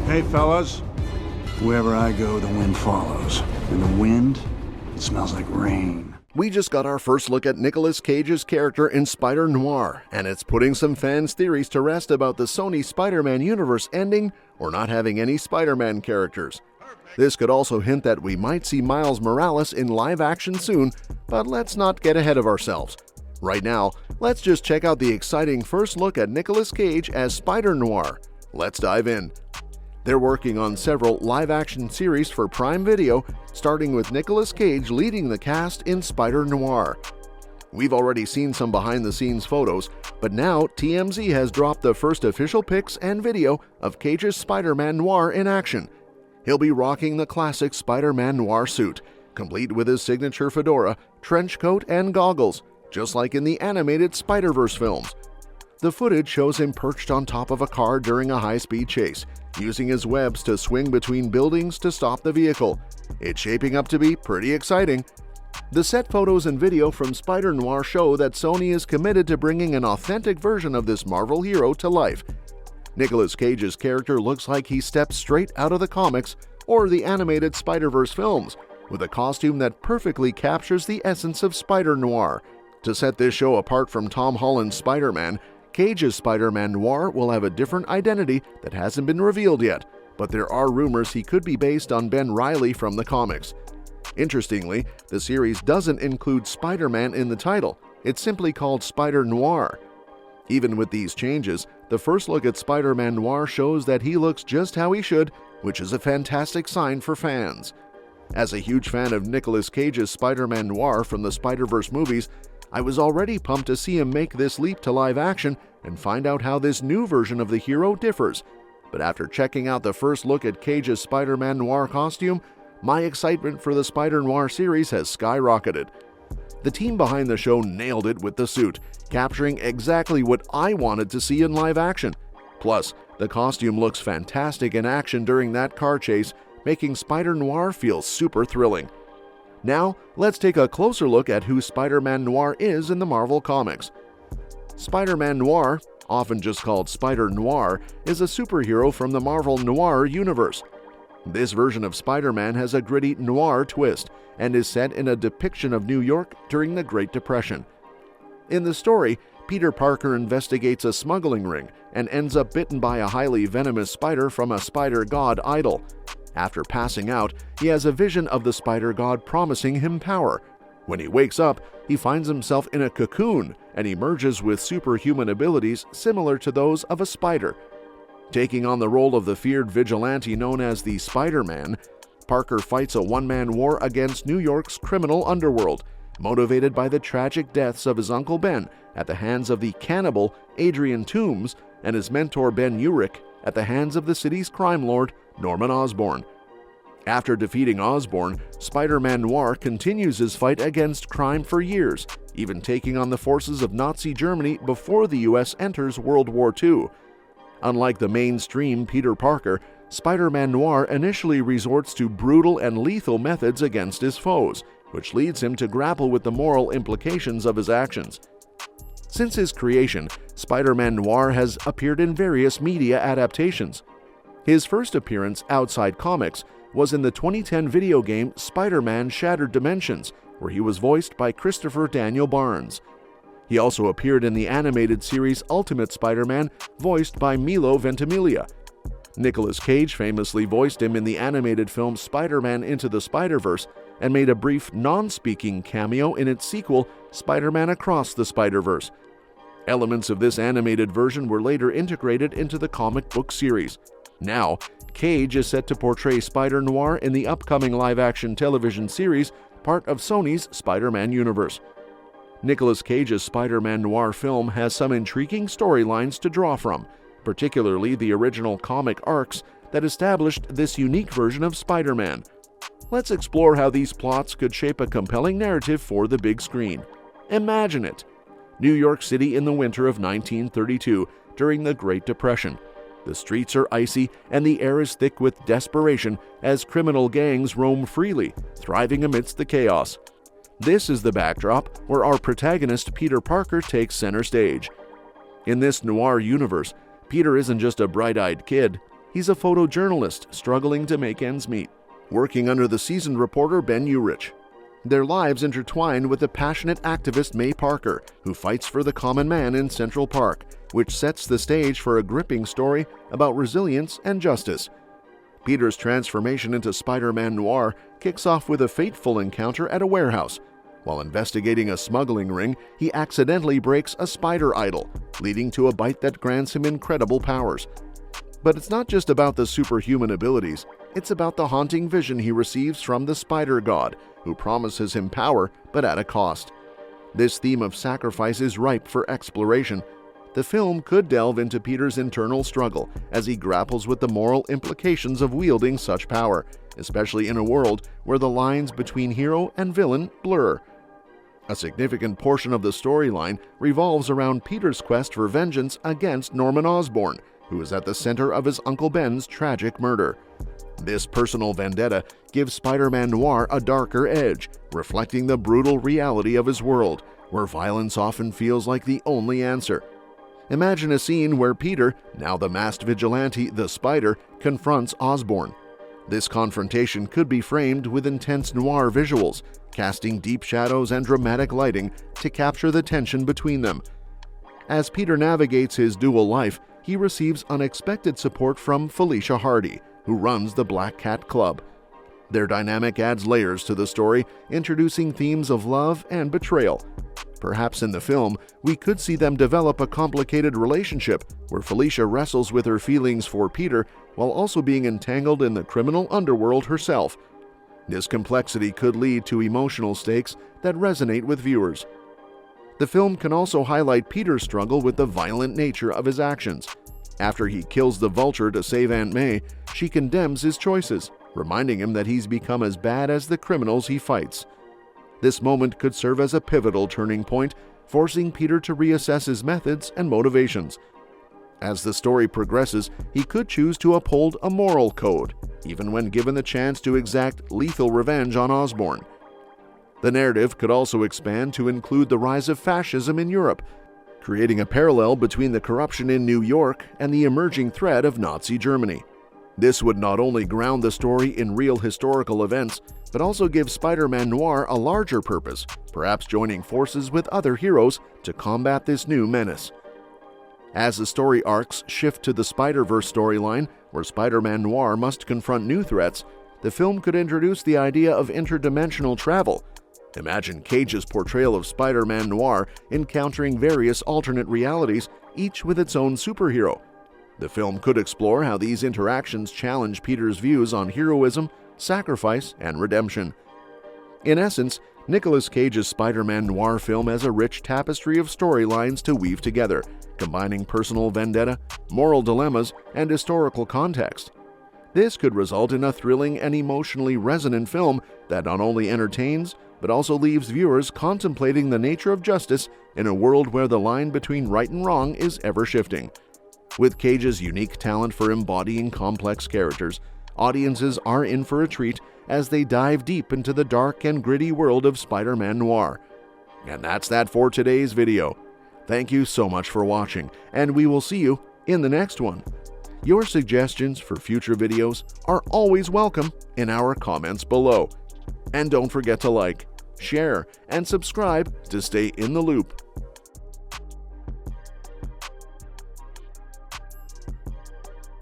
Hey, fellas. Wherever I go, the wind follows. And the wind, it smells like rain. We just got our first look at Nicolas Cage's character in Spider-Noir, and it's putting some fans' theories to rest about the Sony Spider-Man universe ending or not having any Spider-Man characters. This could also hint that we might see Miles Morales in live action soon, but let's not get ahead of ourselves. Right now, let's just check out the exciting first look at Nicolas Cage as Spider-Noir. Let's dive in. They're working on several live-action series for Prime Video, starting with Nicolas Cage leading the cast in Spider-Noir. We've already seen some behind-the-scenes photos, but now TMZ has dropped the first official pics and video of Cage's Spider-Man Noir in action. He'll be rocking the classic Spider-Man Noir suit, complete with his signature fedora, trench coat, and goggles, just like in the animated Spider-Verse films. The footage shows him perched on top of a car during a high-speed chase, using his webs to swing between buildings to stop the vehicle. It's shaping up to be pretty exciting. The set photos and video from Spider-Noir show that Sony is committed to bringing an authentic version of this Marvel hero to life. Nicolas Cage's character looks like he steps straight out of the comics or the animated Spider-Verse films, with a costume that perfectly captures the essence of Spider-Noir. To set this show apart from Tom Holland's Spider-Man, Cage's Spider-Man Noir will have a different identity that hasn't been revealed yet, but there are rumors he could be based on Ben Reilly from the comics. Interestingly, the series doesn't include Spider-Man in the title. It's simply called Spider-Noir. Even with these changes, the first look at Spider-Man Noir shows that he looks just how he should, which is a fantastic sign for fans. As a huge fan of Nicolas Cage's Spider-Man Noir from the Spider-Verse movies, I was already pumped to see him make this leap to live action and find out how this new version of the hero differs. But after checking out the first look at Cage's Spider-Man Noir costume, my excitement for the Spider-Noir series has skyrocketed. The team behind the show nailed it with the suit, capturing exactly what I wanted to see in live action. Plus, the costume looks fantastic in action during that car chase, making Spider-Noir feel super thrilling. Now, let's take a closer look at who Spider-Man Noir is in the Marvel Comics. Spider-Man Noir, often just called Spider-Noir, is a superhero from the Marvel Noir universe. This version of Spider-Man has a gritty noir twist and is set in a depiction of New York during the Great Depression. In the story, Peter Parker investigates a smuggling ring and ends up bitten by a highly venomous spider from a spider god idol. After passing out, he has a vision of the spider god promising him power. When he wakes up, he finds himself in a cocoon and emerges with superhuman abilities similar to those of a spider. Taking on the role of the feared vigilante known as the Spider-Man, Parker fights a one-man war against New York's criminal underworld, motivated by the tragic deaths of his Uncle Ben at the hands of the cannibal Adrian Toomes and his mentor Ben Urich at the hands of the city's crime lord Norman Osborn. After defeating Osborn, Spider-Man Noir continues his fight against crime for years, even taking on the forces of Nazi Germany before the US enters World War II. Unlike the mainstream Peter Parker, Spider-Man Noir initially resorts to brutal and lethal methods against his foes, which leads him to grapple with the moral implications of his actions. Since his creation, Spider-Man Noir has appeared in various media adaptations. His first appearance outside comics was in the 2010 video game Spider-Man Shattered Dimensions, where he was voiced by Christopher Daniel Barnes. He also appeared in the animated series Ultimate Spider-Man, voiced by Milo Ventimiglia. Nicolas Cage famously voiced him in the animated film Spider-Man Into the Spider-Verse and made a brief non-speaking cameo in its sequel, Spider-Man Across the Spider-Verse. Elements of this animated version were later integrated into the comic book series. Now, Cage is set to portray Spider-Noir in the upcoming live-action television series, part of Sony's Spider-Man universe. Nicolas Cage's Spider-Man Noir film has some intriguing storylines to draw from, particularly the original comic arcs that established this unique version of Spider-Man. Let's explore how these plots could shape a compelling narrative for the big screen. Imagine it: New York City in the winter of 1932, during the Great Depression. The streets are icy and the air is thick with desperation as criminal gangs roam freely, thriving amidst the chaos. This is the backdrop where our protagonist Peter Parker takes center stage. In this noir universe, Peter isn't just a bright-eyed kid. he's a photojournalist struggling to make ends meet, working under the seasoned reporter Ben Urich. Their lives intertwine with the passionate activist May Parker, who fights for the common man in Central Park, which sets the stage for a gripping story about resilience and justice. Peter's transformation into Spider-Man Noir kicks off with a fateful encounter at a warehouse. While investigating a smuggling ring, he accidentally breaks a spider idol, leading to a bite that grants him incredible powers. But it's not just about the superhuman abilities, it's about the haunting vision he receives from the Spider God, who promises him power but at a cost. This theme of sacrifice is ripe for exploration. The film could delve into Peter's internal struggle as he grapples with the moral implications of wielding such power, especially in a world where the lines between hero and villain blur. A significant portion of the storyline revolves around Peter's quest for vengeance against Norman Osborn, who is at the center of his Uncle Ben's tragic murder. This personal vendetta gives Spider-Man Noir a darker edge, reflecting the brutal reality of his world, where violence often feels like the only answer. Imagine a scene where Peter, now the masked vigilante, the Spider, confronts Osborn. This confrontation could be framed with intense noir visuals, casting deep shadows and dramatic lighting to capture the tension between them. As Peter navigates his dual life, he receives unexpected support from Felicia Hardy, who runs the Black Cat Club. Their dynamic adds layers to the story, introducing themes of love and betrayal. Perhaps in the film, we could see them develop a complicated relationship where Felicia wrestles with her feelings for Peter while also being entangled in the criminal underworld herself. This complexity could lead to emotional stakes that resonate with viewers. The film can also highlight Peter's struggle with the violent nature of his actions. After he kills the Vulture to save Aunt May, she condemns his choices, reminding him that he's become as bad as the criminals he fights. This moment could serve as a pivotal turning point, forcing Peter to reassess his methods and motivations. As the story progresses, he could choose to uphold a moral code, even when given the chance to exact lethal revenge on Osborn. The narrative could also expand to include the rise of fascism in Europe, creating a parallel between the corruption in New York and the emerging threat of Nazi Germany. This would not only ground the story in real historical events, but also give Spider-Man Noir a larger purpose, perhaps joining forces with other heroes to combat this new menace. As the story arcs shift to the Spider-Verse storyline, where Spider-Man Noir must confront new threats, the film could introduce the idea of interdimensional travel. Imagine Cage's portrayal of Spider-Man Noir encountering various alternate realities, each with its own superhero. The film could explore how these interactions challenge Peter's views on heroism, sacrifice, and redemption. In essence, Nicolas Cage's Spider-Man Noir film has a rich tapestry of storylines to weave together, combining personal vendetta, moral dilemmas, and historical context. This could result in a thrilling and emotionally resonant film that not only entertains, but also leaves viewers contemplating the nature of justice in a world where the line between right and wrong is ever-shifting. With Cage's unique talent for embodying complex characters, audiences are in for a treat as they dive deep into the dark and gritty world of Spider-Man Noir. And that's that for today's video. Thank you so much for watching, and we will see you in the next one. Your suggestions for future videos are always welcome in our comments below. And don't forget to like, share, and subscribe to stay in the loop.